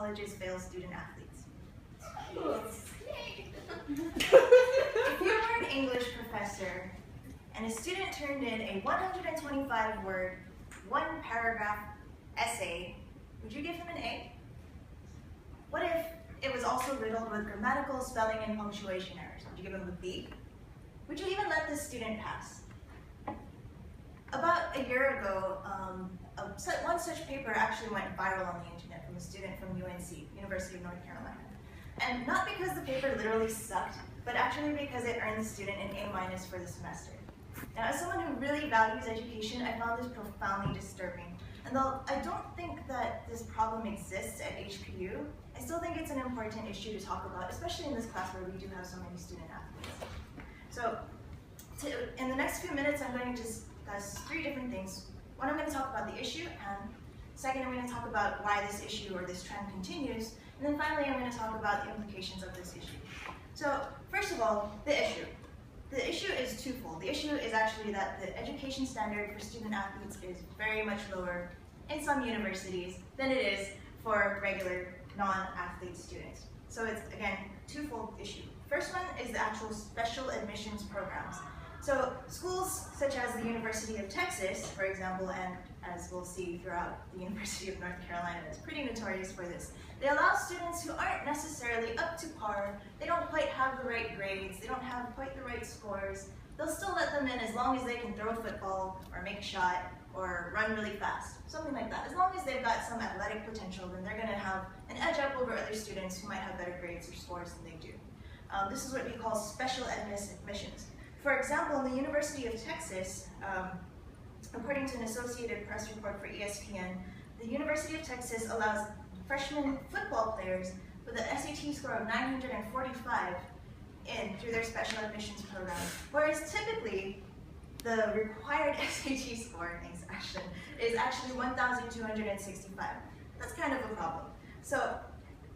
colleges fail student athletes. If you were an English professor and a student turned in a 125-word, one-paragraph essay, would you give him an A? What if it was also riddled with grammatical, spelling, and punctuation errors? Would you give him a B? Would you even let this student pass? About a year ago, one such paper actually went viral on the internet from a student from UNC, University of North Carolina. And not because the paper literally sucked, but actually because it earned the student an A- for the semester. Now, as someone who really values education, I found this profoundly disturbing. And though I don't think that this problem exists at HPU, I still think it's an important issue to talk about, especially in this class where we do have so many student athletes. So, in the next few minutes, I'm going to discuss three different things. One, I'm going to talk about the issue, and second, I'm going to talk about why this issue or this trend continues, and then finally, I'm going to talk about the implications of this issue. So, first of all, the issue. The issue is twofold. The issue is actually that the education standard for student athletes is very much lower in some universities than it is for regular non-athlete students. So it's, again, twofold issue. First one is the actual special admissions programs. So schools such as the University of Texas, for example, and as we'll see throughout the University of North Carolina, is pretty notorious for this. They allow students who aren't necessarily up to par, they don't quite have the right grades, they don't have quite the right scores, they'll still let them in as long as they can throw a football or make a shot or run really fast, something like that. As long as they've got some athletic potential, then they're going to have an edge up over other students who might have better grades or scores than they do. This is what we call special admissions. For example, in the University of Texas, according to an Associated Press report for ESPN, the University of Texas allows freshman football players with an SAT score of 945 in through their special admissions program, whereas typically the required SAT score is actually 1,265. That's kind of a problem. So,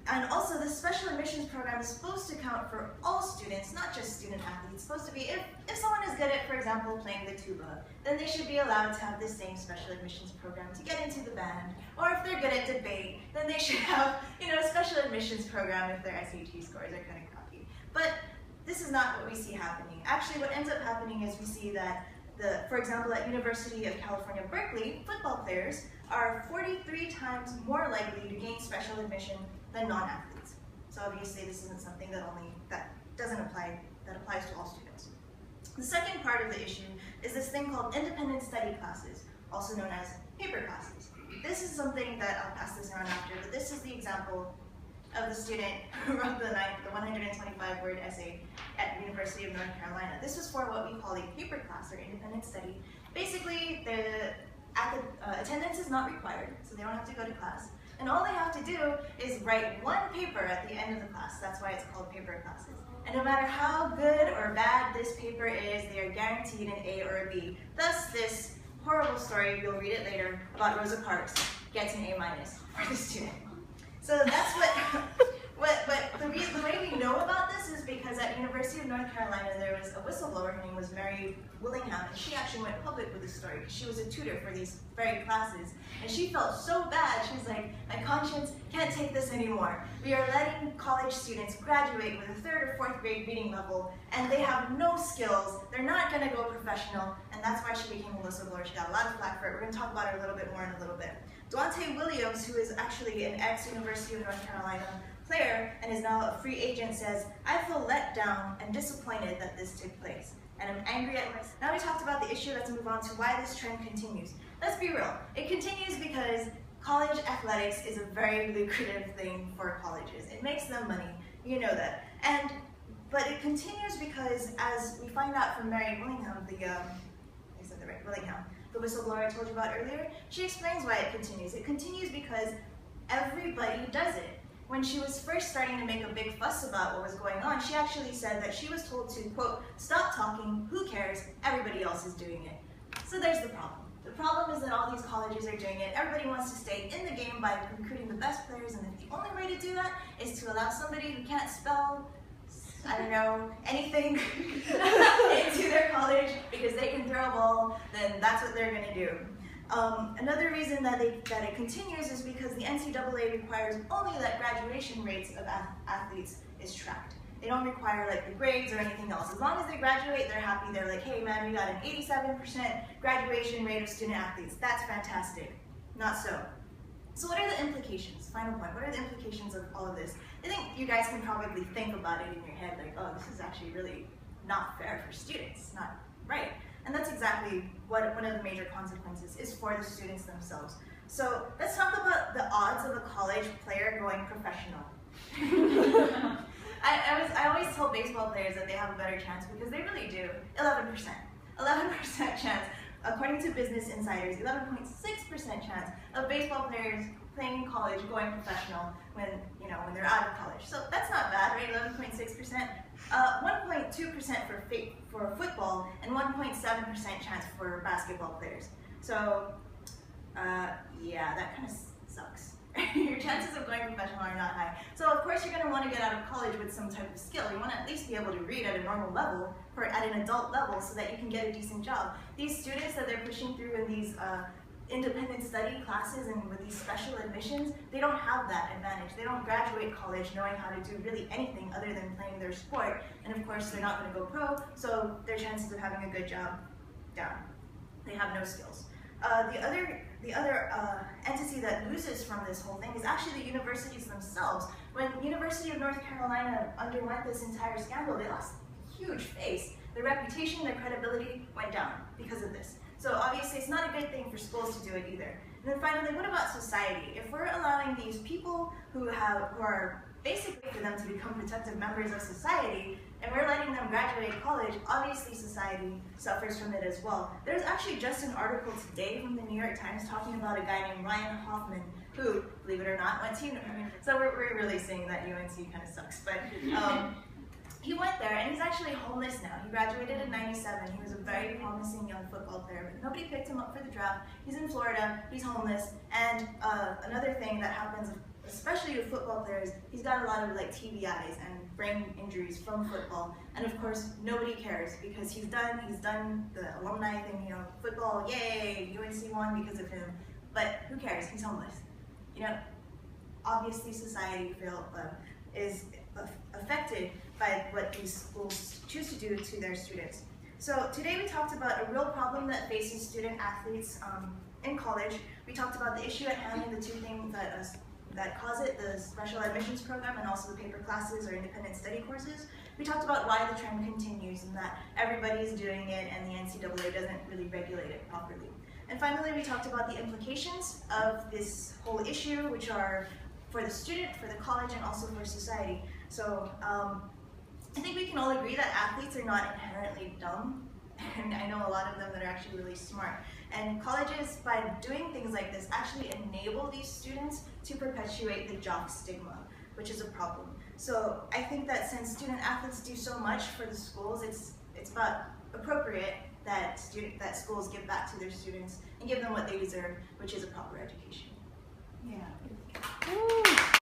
and also the special admissions program is supposed to count for all students, not just student athletes. It's supposed to be, if someone is good at, for example, playing the tuba, then they should be allowed to have the same special admissions program to get into the band. Or if they're good at debate, then they should have, a special admissions program if their SAT scores are kind of crappy. But this is not what we see happening. Actually, what ends up happening is we see that for example, at University of California, Berkeley, football players are 43 times more likely to gain special admission than non-athletes. So obviously this isn't something that applies to all students. The second part of the issue is this thing called independent study classes, also known as paper classes. This is something that I'll pass this around after, but this is the example of the student who wrote the 125-word essay at the University of North Carolina. This was for what we call a paper class or independent study. Basically, the attendance is not required, so they don't have to go to class. And all they have to do is write one paper at the end of the class. That's why it's called paper classes. And no matter how good or bad this paper is, they are guaranteed an A or a B. Thus, this horrible story, you'll read it later, about Rosa Parks gets an A- for the student. So that's the way we know about this is because at University of North Carolina there was a whistleblower. Her name was Mary Willingham, and she actually went public with this story because she was a tutor for these very classes. And she felt so bad. She was like, my conscience can't take this anymore. We are letting college students graduate with a 3rd or 4th grade reading level, and they have no skills. They're not going to go professional, and that's why she became a whistleblower. She got a lot of flack for it. We're going to talk about her a little bit more in a little bit. Dwante Williams, who is actually an ex-University of North Carolina player and is now a free agent, says, I feel let down and disappointed that this took place, and I'm angry at myself. Now we talked about the issue, let's move on to why this trend continues. Let's be real. It continues because college athletics is a very lucrative thing for colleges. It makes them money, you know that. But it continues because, as we find out from Mary Willingham, the whistleblower I told you about earlier, she explains why it continues. It continues because everybody does it. When she was first starting to make a big fuss about what was going on, she actually said that she was told to, quote, stop talking, who cares, everybody else is doing it. So there's the problem. The problem is that all these colleges are doing it. Everybody wants to stay in the game by recruiting the best players, and if the only way to do that is to allow somebody who can't spell, I don't know, anything into their college because they can throw a ball, then that's what they're going to do. Another reason that it continues is because the NCAA requires only that graduation rates of athletes is tracked. They don't require like the grades or anything else. As long as they graduate, they're happy. They're like, hey man, we got an 87% graduation rate of student athletes. That's fantastic. Not so. So what are the implications? Final point. What are the implications of all of this? I think you guys can probably think about it in your head like, oh, this is actually really not fair for students. Not right. And that's exactly what one of the major consequences is for the students themselves. So let's talk about the odds of a college player going professional. I always tell baseball players that they have a better chance because they really do. 11%. 11% chance. According to Business Insiders, 11.6% chance of baseball players playing in college going professional when they're out of college. So that's not bad, right? 11.6%. 1.2% for football and 1.7% chance for basketball players. So yeah, that kind of sucks. Your chances of going professional are not high. So of course you're going to want to get out of college with some type of skill. You want to at least be able to read at a normal level, or at an adult level, so that you can get a decent job. These students that they're pushing through in these independent study classes and with these special admissions, they don't have that advantage. They don't graduate college knowing how to do really anything other than playing their sport. And of course they're not going to go pro, so their chances of having a good job, down. They have no skills. The other entity that loses from this whole thing is actually the universities themselves. When University of North Carolina underwent this entire scandal, they lost a huge face. Their reputation, their credibility went down because of this. So obviously it's not a good thing for schools to do it either. And then finally, what about society? If we're allowing these people who are basically for them to become productive members of society, and we're letting them graduate college, obviously society suffers from it as well. There's actually just an article today from the New York Times talking about a guy named Ryan Hoffman, who, believe it or not, went to so we're really saying that UNC kind of sucks, but he went there and he's actually homeless now. He graduated in '97. He was a very promising young football player, but nobody picked him up for the draft. He's in Florida, he's homeless, and another thing that happens, especially with football players, he's got a lot of like TBIs and brain injuries from football, and of course nobody cares because he's done the alumni thing, football, yay, UNC won because of him, but who cares? He's homeless. Obviously society is affected by what these schools choose to do to their students. So today we talked about a real problem that faces student athletes in college. We talked about the issue at hand and the two things that cause it, the special admissions program and also the paper classes or independent study courses. We talked about why the trend continues and that everybody's doing it and the NCAA doesn't really regulate it properly. And finally, we talked about the implications of this whole issue, which are for the student, for the college, and also for society. So I think we can all agree that athletes are not inherently dumb, and I know a lot of them that are actually really smart. And colleges, by doing things like this, actually enable these students to perpetuate the jock stigma, which is a problem. So I think that since student athletes do so much for the schools, it's about appropriate that schools give back to their students and give them what they deserve, which is a proper education. Yeah.